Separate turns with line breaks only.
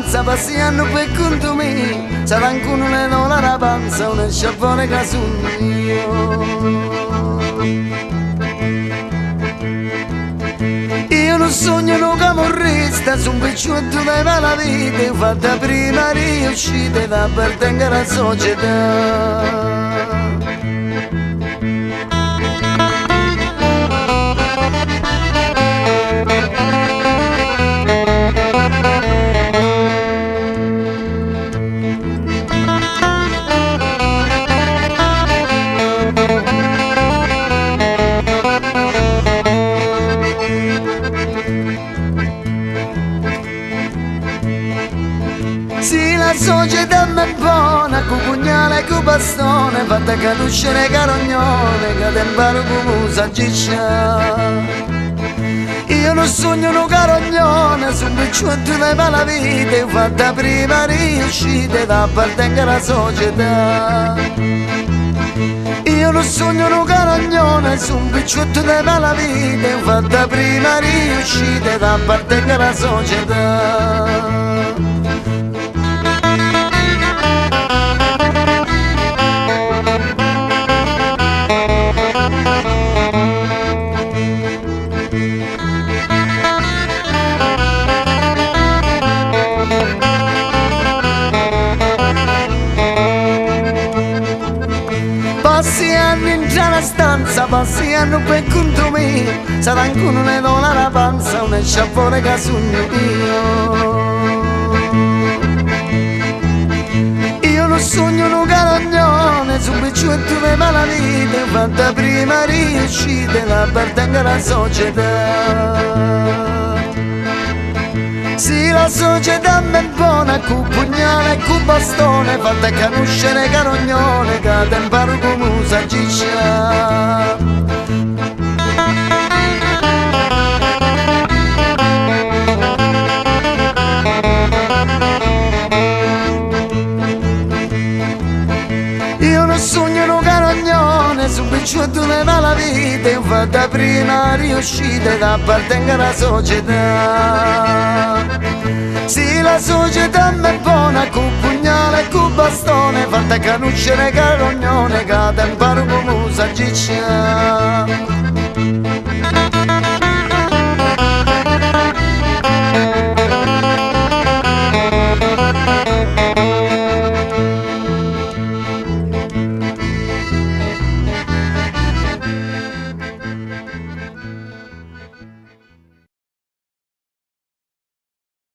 stanza passiamo per conto mio, c'è qualcuno ne non la panza, un sciaffone che sogno io non sogno no camorrista, su un picciotto di malavite, fatta prima riuscita da appartenere alla società. Sì, la società è buona, con pugnale e con bastone, fatta conoscere carognone, che te imparo come s'aggisce. Io non sogno un carognone, su un picciotto di malavite, fatta prima riuscita da appartenere alla società. Io non sogno un carognone, su un picciotto di malavite, fatta prima riuscita da appartenere alla società. Passi anni in già la stanza, passi anni per conto mio, sarà ancora ne do la panza, un sciaffone che sogno io non sogno un carognone, su un picciotto di malavite, fatta prima riuscita da appartenere alla società. Sì, la società è buona, con pugnale e con bastone, fatta conoscere carognone, che te imparo come s'aggisce. Io non sogno un carognone, su un picciotto di malavite, fatta prima riuscita da appartenere alla società. Sì, la società è buona, con pugnale e con bastone, fatta conoscere carognone, che te imparo come s'aggisce.